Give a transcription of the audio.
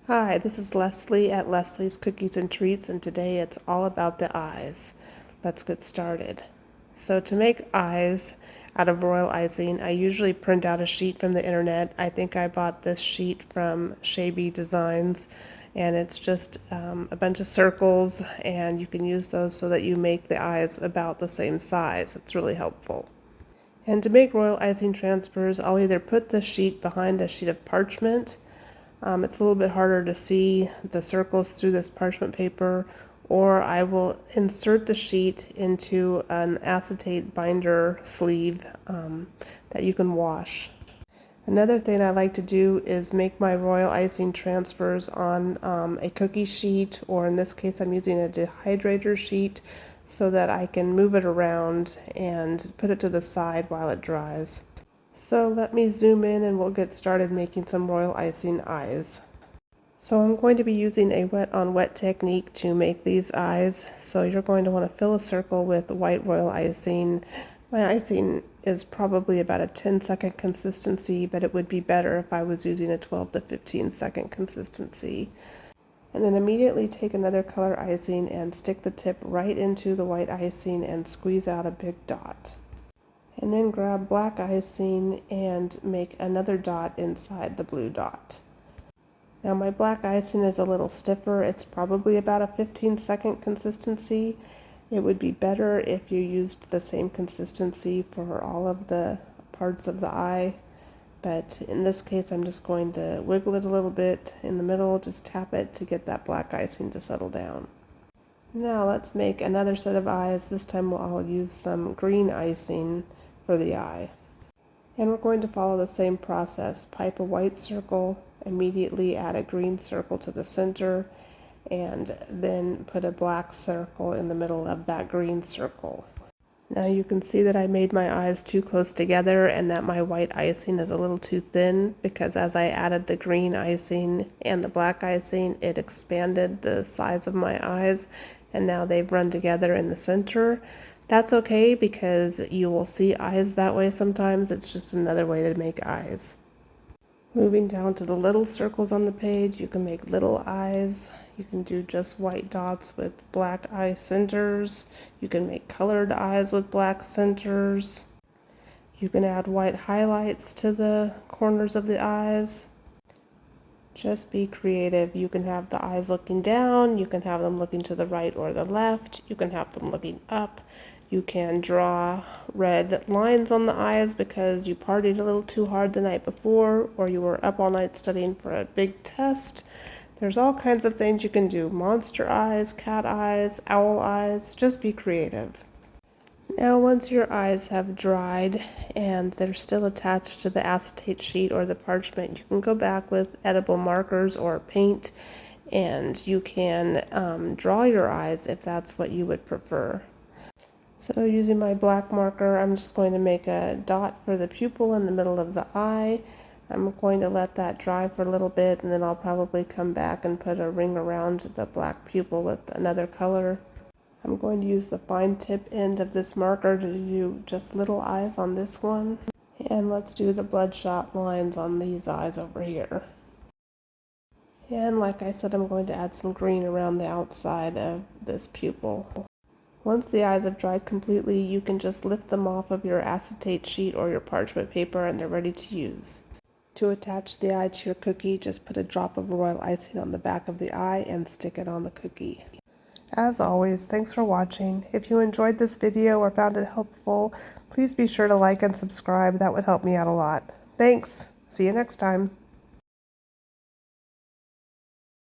Hi, this is Leslie at Leslie's Cookies and Treats, and today it's all about the eyes. Let's get started. So to make eyes out of royal icing, I usually print out a sheet from the internet. I think I bought this sheet from Shabby Designs, and it's just a bunch of circles, and you can use those so that you make the eyes about the same size. It's really helpful. And to make royal icing transfers, I'll either put the sheet behind a sheet of parchment. It's a little bit harder to see the circles through this parchment paper, or I will insert the sheet into an acetate binder sleeve that you can wash. Another thing I like to do is make my royal icing transfers on a cookie sheet, or in this case I'm using a dehydrator sheet so that I can move it around and put it to the side while it dries. So let me zoom in and we'll get started making some royal icing eyes. So I'm going to be using a wet on wet technique to make these eyes. So you're going to want to fill a circle with white royal icing. My icing is probably about a 10-second consistency, but it would be better if I was using a 12 to 15-second consistency. And then immediately take another color icing and stick the tip right into the white icing and squeeze out a big dot. And then grab black icing and make another dot inside the blue dot. Now my black icing is a little stiffer. It's probably about a 15-second consistency. It would be better if you used the same consistency for all of the parts of the eye. But in this case, I'm just going to wiggle it a little bit in the middle, just tap it to get that black icing to settle down. Now let's make another set of eyes. This time I'll use some green icing for the eye. And we're going to follow the same process. Pipe a white circle, immediately add a green circle to the center, and then put a black circle in the middle of that green circle. Now you can see that I made my eyes too close together and that my white icing is a little too thin, because as I added the green icing and the black icing, it expanded the size of my eyes, and now they've run together in the center. That's okay, because you will see eyes that way sometimes. It's just another way to make eyes. Moving down to the little circles on the page, you can make little eyes. You can do just white dots with black eye centers. You can make colored eyes with black centers. You can add white highlights to the corners of the eyes. Just be creative. You can have the eyes looking down, you can have them looking to the right or the left, you can have them looking up. You can draw red lines on the eyes because you partied a little too hard the night before, or you were up all night studying for a big test. There's all kinds of things you can do. Monster eyes, cat eyes, owl eyes. Just be creative. Now once your eyes have dried and they're still attached to the acetate sheet or the parchment, you can go back with edible markers or paint, and you can draw your eyes if that's what you would prefer. So using my black marker, I'm just going to make a dot for the pupil in the middle of the eye. I'm going to let that dry for a little bit, and then I'll probably come back and put a ring around the black pupil with another color. I'm going to use the fine tip end of this marker to do just little eyes on this one. And let's do the bloodshot lines on these eyes over here. And like I said, I'm going to add some green around the outside of this pupil. Once the eyes have dried completely, you can just lift them off of your acetate sheet or your parchment paper and they're ready to use. To attach the eye to your cookie, just put a drop of royal icing on the back of the eye and stick it on the cookie. As always, thanks for watching. If you enjoyed this video or found it helpful, please be sure to like and subscribe. That would help me out a lot. Thanks. See you next time.